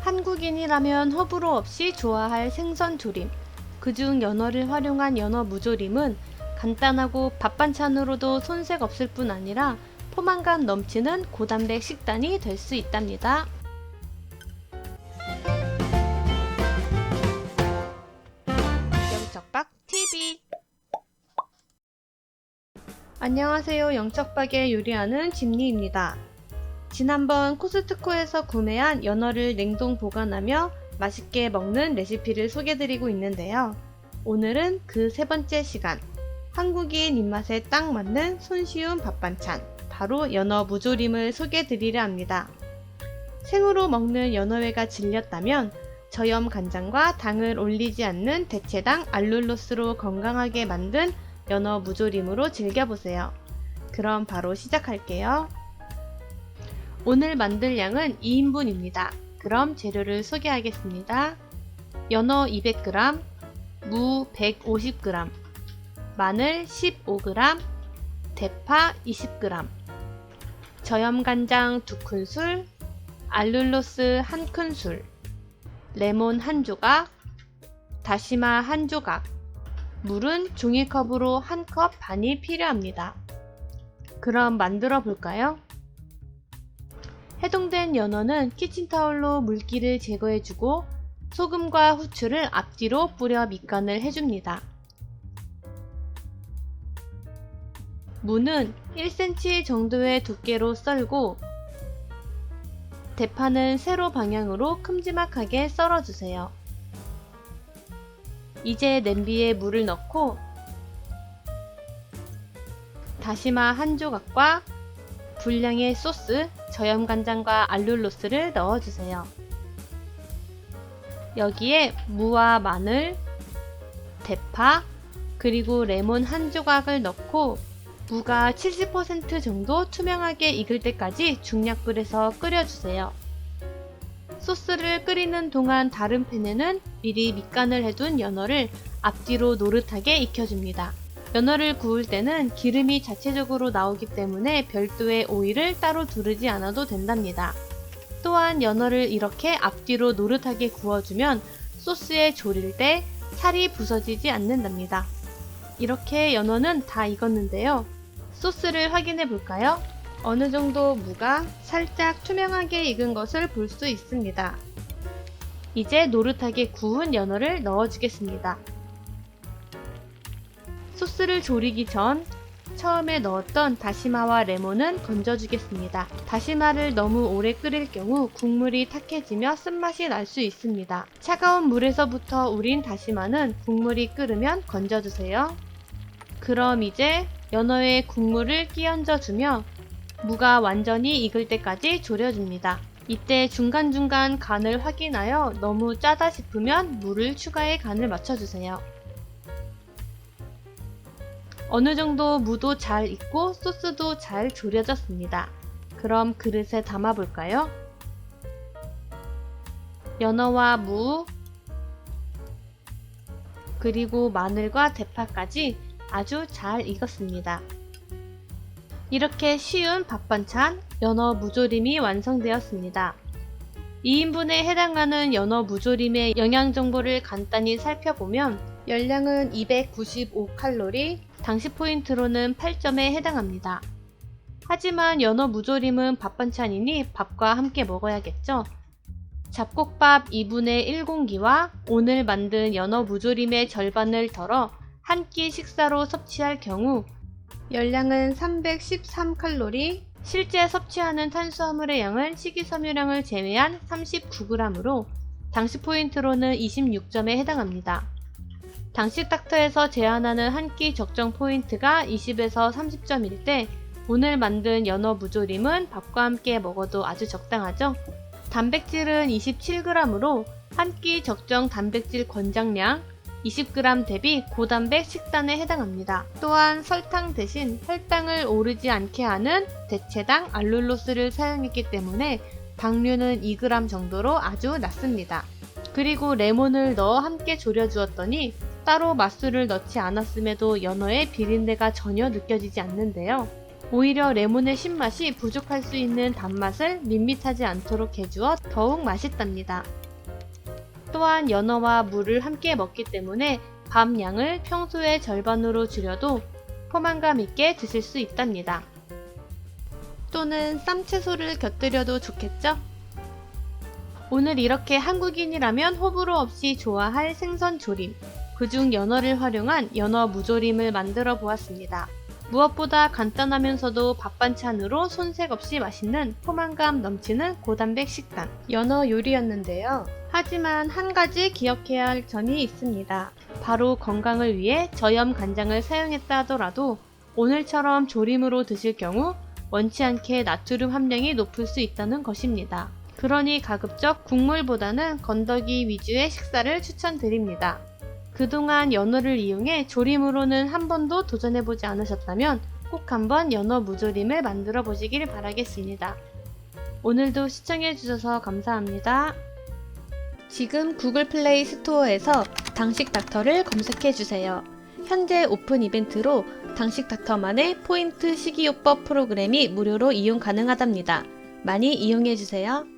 한국인이라면 호불호 없이 좋아할 생선 조림, 그중 연어를 활용한 연어 무조림은 간단하고 밥 반찬으로도 손색 없을 뿐 아니라 포만감 넘치는 고단백 식단이 될 수 있답니다. 영척박TV. 안녕하세요. 영척박에 요리하는 진리입니다. 지난번 코스트코에서 구매한 연어를 냉동 보관하며 맛있게 먹는 레시피를 소개드리고 있는데요. 오늘은 그 세 번째 시간, 한국인 입맛에 딱 맞는 손쉬운 밥반찬, 바로 연어 무조림을 소개드리려 합니다. 생으로 먹는 연어회가 질렸다면 저염 간장과 당을 올리지 않는 대체당 알룰로스로 건강하게 만든 연어 무조림으로 즐겨보세요. 그럼 바로 시작할게요. 오늘 만들 양은 2인분입니다. 그럼 재료를 소개하겠습니다. 연어 200g, 무 150g, 마늘 15g, 대파 20g, 저염간장 2큰술, 알룰로스 1큰술, 레몬 1조각, 다시마 1조각, 물은 종이컵으로 1컵 반이 필요합니다. 그럼 만들어 볼까요? 해동된 연어는 키친타올로 물기를 제거해주고 소금과 후추를 앞뒤로 뿌려 밑간을 해줍니다. 무는 1cm 정도의 두께로 썰고 대파는 세로 방향으로 큼지막하게 썰어주세요. 이제 냄비에 물을 넣고 다시마 1조각과 분량의 소스, 저염간장과 알룰로스를 넣어주세요. 여기에 무와 마늘, 대파, 그리고 레몬 1조각을 넣고 무가 70% 정도 투명하게 익을 때까지 중약불에서 끓여주세요. 소스를 끓이는 동안 다른 팬에는 미리 밑간을 해둔 연어를 앞뒤로 노릇하게 익혀줍니다. 연어를 구울 때는 기름이 자체적으로 나오기 때문에 별도의 오일을 따로 두르지 않아도 된답니다. 또한 연어를 이렇게 앞뒤로 노릇하게 구워주면 소스에 졸일 때 살이 부서지지 않는답니다. 이렇게 연어는 다 익었는데요. 소스를 확인해 볼까요? 어느 정도 무가 살짝 투명하게 익은 것을 볼 수 있습니다. 이제 노릇하게 구운 연어를 넣어주겠습니다. 소스를 졸이기 전 처음에 넣었던 다시마와 레몬은 건져주겠습니다. 다시마를 너무 오래 끓일 경우 국물이 탁해지며 쓴맛이 날 수 있습니다. 차가운 물에서부터 우린 다시마는 국물이 끓으면 건져주세요. 그럼 이제 연어에 국물을 끼얹어주며 무가 완전히 익을 때까지 졸여줍니다. 이때 중간중간 간을 확인하여 너무 짜다 싶으면 물을 추가해 간을 맞춰주세요. 어느 정도 무도 잘 익고 소스도 잘 졸여졌습니다. 그럼 그릇에 담아 볼까요? 연어와 무, 그리고 마늘과 대파까지 아주 잘 익었습니다. 이렇게 쉬운 밥반찬 연어 무조림이 완성되었습니다. 2인분에 해당하는 연어 무조림의 영양정보를 간단히 살펴보면 열량은 295칼로리, 당시 포인트로는 8점에 해당합니다. 하지만 연어 무조림은 밥반찬이니 밥과 함께 먹어야겠죠? 잡곡밥 2분의 1공기와 오늘 만든 연어 무조림의 절반을 덜어 한 끼 식사로 섭취할 경우 열량은 313칼로리, 실제 섭취하는 탄수화물의 양은 식이섬유량을 제외한 39g으로 당시 포인트로는 26점에 해당합니다. 당식닥터에서 제안하는 한 끼 적정 포인트가 20에서 30점일 때 오늘 만든 연어 무조림은 밥과 함께 먹어도 아주 적당하죠? 단백질은 27g으로 한 끼 적정 단백질 권장량 20g 대비 고단백 식단에 해당합니다. 또한 설탕 대신 혈당을 오르지 않게 하는 대체당 알룰로스를 사용했기 때문에 당류는 2g 정도로 아주 낮습니다. 그리고 레몬을 넣어 함께 졸여주었더니 따로 맛술을 넣지 않았음에도 연어의 비린내가 전혀 느껴지지 않는데요. 오히려 레몬의 신맛이 부족할 수 있는 단맛을 밋밋하지 않도록 해주어 더욱 맛있답니다. 또한 연어와 물을 함께 먹기 때문에 밥 양을 평소의 절반으로 줄여도 포만감 있게 드실 수 있답니다. 또는 쌈채소를 곁들여도 좋겠죠? 오늘 이렇게 한국인이라면 호불호 없이 좋아할 생선 조림, 그중 연어를 활용한 연어 무조림을 만들어 보았습니다. 무엇보다 간단하면서도 밥반찬으로 손색 없이 맛있는 포만감 넘치는 고단백 식단 연어 요리였는데요. 하지만 한 가지 기억해야 할 점이 있습니다. 바로 건강을 위해 저염 간장을 사용했다 하더라도 오늘처럼 조림으로 드실 경우 원치 않게 나트륨 함량이 높을 수 있다는 것입니다. 그러니 가급적 국물보다는 건더기 위주의 식사를 추천드립니다. 그동안 연어를 이용해 조림으로는 한 번도 도전해보지 않으셨다면 꼭 한번 연어 무조림을 만들어 보시길 바라겠습니다. 오늘도 시청해주셔서 감사합니다. 지금 구글 플레이 스토어에서 당식닥터를 검색해주세요. 현재 오픈 이벤트로 당식닥터만의 포인트 식이요법 프로그램이 무료로 이용 가능하답니다. 많이 이용해주세요.